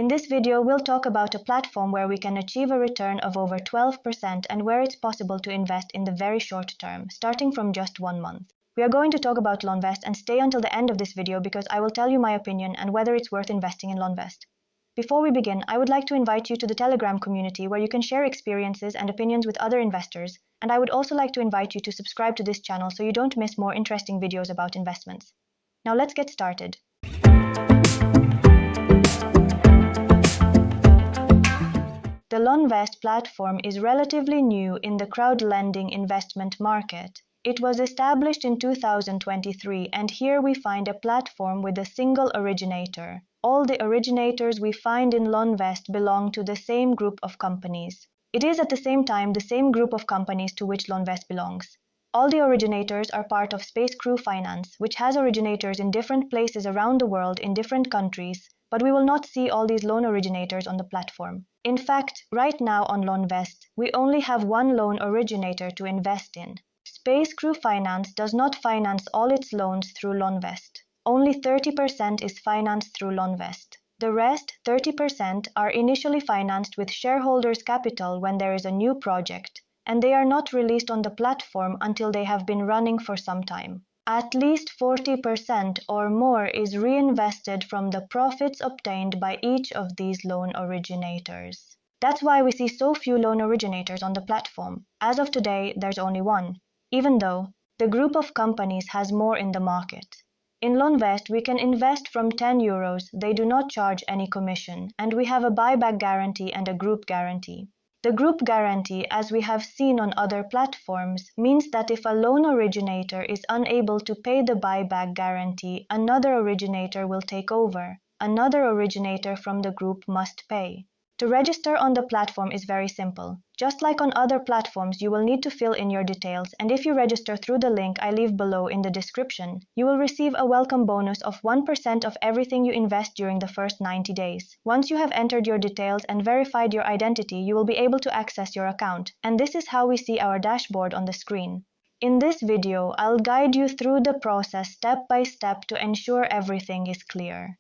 In this video, we'll talk about a platform where we can achieve a return of over 12% and where it's possible to invest in the very short term, starting from just 1 month. We are going to talk about Lonvest and stay until the end of this video because I will tell you my opinion and whether it's worth investing in Lonvest. Before we begin, I would like to invite you to the Telegram community where you can share experiences and opinions with other investors, and I would also like to invite you to subscribe to this channel so you don't miss more interesting videos about investments. Now let's get started. The Lonvest platform is relatively new in the crowdlending investment market. It was established in 2023, and here we find a platform with a single originator. All the originators we find in Lonvest belong to the same group of companies. It is at the same time the same group of companies to which Lonvest belongs. All the originators are part of Space Crew Finance, which has originators in different places around the world in different countries, but we will not see all these loan originators on the platform. In fact, right now on Lonvest, we only have one loan originator to invest in. Space Crew Finance does not finance all its loans through Lonvest. Only 30% is financed through Lonvest. The rest, 30%, are initially financed with shareholders' capital when there is a new project, and they are not released on the platform until they have been running for some time. At least 40% or more is reinvested from the profits obtained by each of these loan originators. That's why we see so few loan originators on the platform. As of today, there's only one, even though the group of companies has more in the market. In Lonvest, we can invest from 10 euros, they do not charge any commission, and we have a buyback guarantee and a group guarantee. The group guarantee, as we have seen on other platforms, means that if a loan originator is unable to pay the buyback guarantee, another originator will take over. Another originator from the group must pay. To register on the platform is very simple. Just like on other platforms, you will need to fill in your details, and if you register through the link I leave below in the description, you will receive a welcome bonus of 1% of everything you invest during the first 90 days. Once you have entered your details and verified your identity, you will be able to access your account, and this is how we see our dashboard on the screen. In this video, I'll guide you through the process step by step to ensure everything is clear.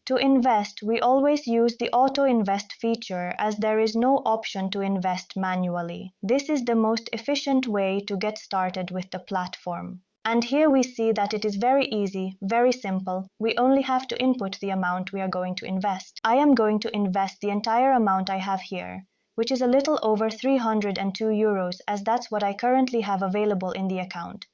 To invest, we always use the auto invest feature as there is no option to invest manually. This is the most efficient way to get started with the platform. And here we see that it is very easy, very simple. We only have to input the amount we are going to invest. I am going to invest the entire amount I have here, which is a little over 302 euros, as that's what I currently have available in the account.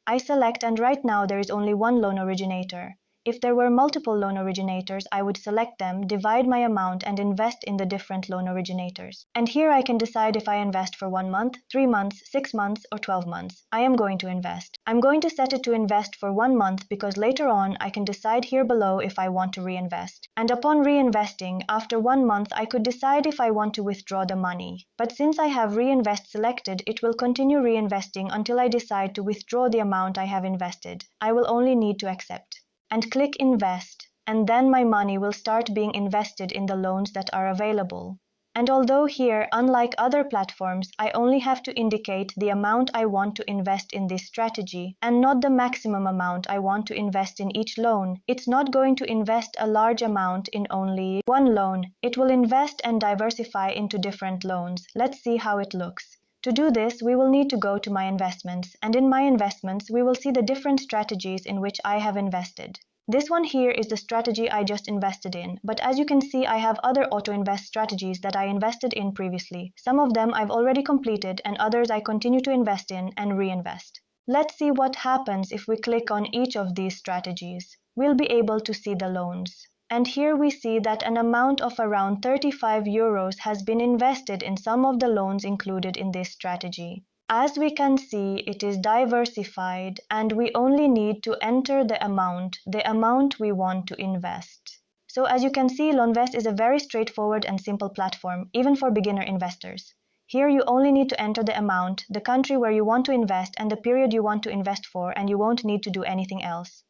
I select, and right now there is only one loan originator. If there were multiple loan originators, I would select them, divide my amount, and invest in the different loan originators. And here I can decide if I invest for 1 month, 3 months, 6 months, or 12 months. I am going to invest. I'm going to set it to invest for 1 month because later on I can decide here below if I want to reinvest. And upon reinvesting, after 1 month, I could decide if I want to withdraw the money. But since I have reinvest selected, it will continue reinvesting until I decide to withdraw the amount I have invested. I will only need to accept and click invest, and then my money will start being invested in the loans that are available. And although here, unlike other platforms, I only have to indicate the amount I want to invest in this strategy and not the maximum amount I want to invest in each loan, it's not going to invest a large amount in only one loan. It will invest and diversify into different loans. Let's see how it looks. To do this, we will need to go to my investments, and in my investments, we will see the different strategies in which I have invested. This one here is the strategy I just invested in, but as you can see, I have other auto-invest strategies that I invested in previously. Some of them I've already completed, and others I continue to invest in and reinvest. Let's see what happens if we click on each of these strategies. We'll be able to see the loans. And here we see that an amount of around 35 euros has been invested in some of the loans included in this strategy. As we can see, it is diversified, and we only need to enter the amount we want to invest. So as you can see, Lonvest is a very straightforward and simple platform, even for beginner investors. Here you only need to enter the amount, the country where you want to invest, and the period you want to invest for, and you won't need to do anything else.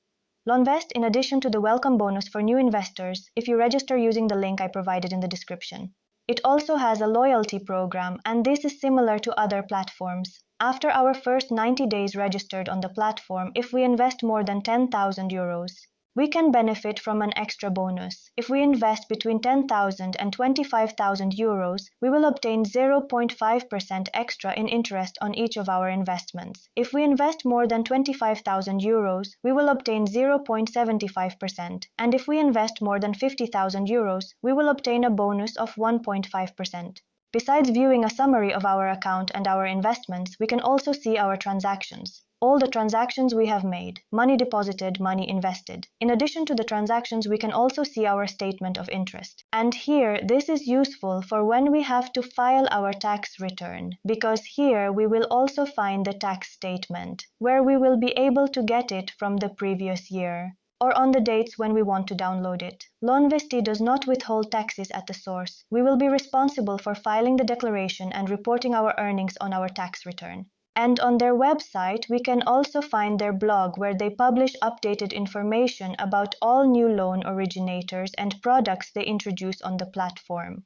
Lonvest, in addition to the welcome bonus for new investors, if you register using the link I provided in the description. It also has a loyalty program, and this is similar to other platforms. After our first 90 days registered on the platform, if we invest more than 10,000 euros, we can benefit from an extra bonus. If we invest between 10,000 and 25,000 euros, we will obtain 0.5% extra in interest on each of our investments. If we invest more than 25,000 euros, we will obtain 0.75%, and if we invest more than 50,000 euros, we will obtain a bonus of 1.5%. Besides viewing a summary of our account and our investments, we can also see our transactions. All the transactions we have made, money deposited, money invested. In addition to the transactions, we can also see our statement of interest. And here, this is useful for when we have to file our tax return, because here we will also find the tax statement, where we will be able to get it from the previous year, or on the dates when we want to download it. Lonvest does not withhold taxes at the source. We will be responsible for filing the declaration and reporting our earnings on our tax return. And on their website, we can also find their blog where they publish updated information about all new loan originators and products they introduce on the platform.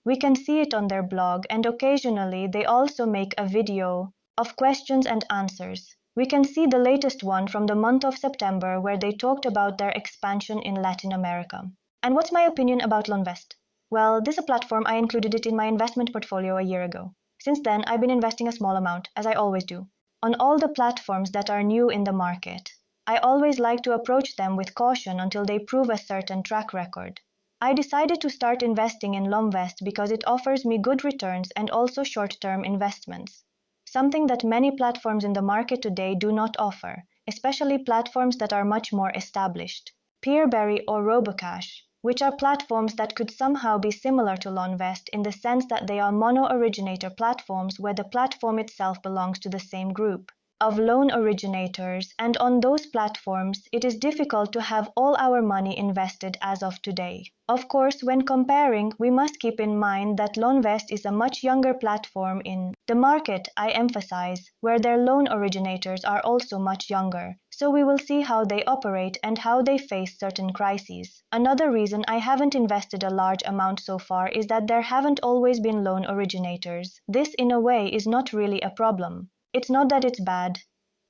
We can see it on their blog, and occasionally they also make a video of questions and answers. We can see the latest one from the month of September where they talked about their expansion in Latin America. And what's my opinion about Lonvest? Well, this is a platform. I included it in my investment portfolio a year ago. Since then, I've been investing a small amount, as I always do, on all the platforms that are new in the market. I always like to approach them with caution until they prove a certain track record. I decided to start investing in Lonvest because it offers me good returns and also short-term investments, something that many platforms in the market today do not offer, especially platforms that are much more established. Peerberry or Robocash, which are platforms that could somehow be similar to Lonvest in the sense that they are mono-originator platforms where the platform itself belongs to the same group of loan originators, and on those platforms it is difficult to have all our money invested as of today. Of course, when comparing, we must keep in mind that Lonvest is a much younger platform in the market, I emphasize, where their loan originators are also much younger. So we will see how they operate and how they face certain crises. Another reason I haven't invested a large amount so far is that there haven't always been loan originators. This in a way is not really a problem. It's not that it's bad.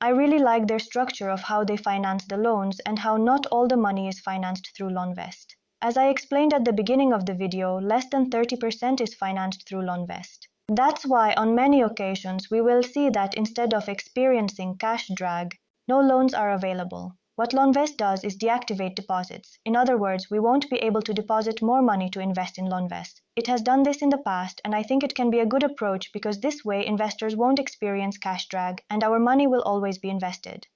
I really like their structure of how they finance the loans and how not all the money is financed through Lonvest. As I explained at the beginning of the video, less than 30% is financed through Lonvest. That's why on many occasions we will see that instead of experiencing cash drag, no loans are available. What Lonvest does is deactivate deposits. In other words, we won't be able to deposit more money to invest in Lonvest. It has done this in the past, and I think it can be a good approach because this way investors won't experience cash drag and our money will always be invested.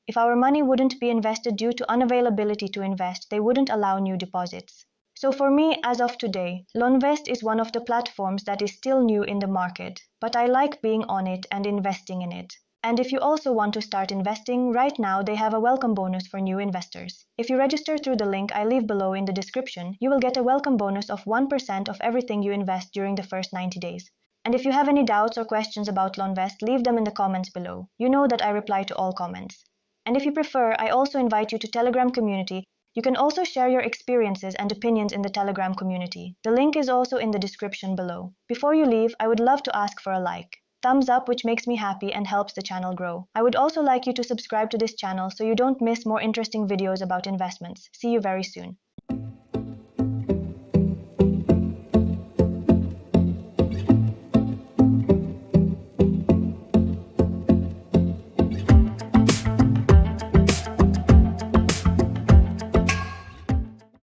If our money wouldn't be invested due to unavailability to invest, they wouldn't allow new deposits. So for me, as of today, Lonvest is one of the platforms that is still new in the market, but I like being on it and investing in it. And if you also want to start investing, right now they have a welcome bonus for new investors. If you register through the link I leave below in the description, you will get a welcome bonus of 1% of everything you invest during the first 90 days. And if you have any doubts or questions about Lonvest, leave them in the comments below. You know that I reply to all comments. And if you prefer, I also invite you to Telegram community. You can also share your experiences and opinions in the Telegram community. The link is also in the description below. Before you leave, I would love to ask for a like. Thumbs up, which makes me happy and helps the channel grow. I would also like you to subscribe to this channel so you don't miss more interesting videos about investments. See you very soon.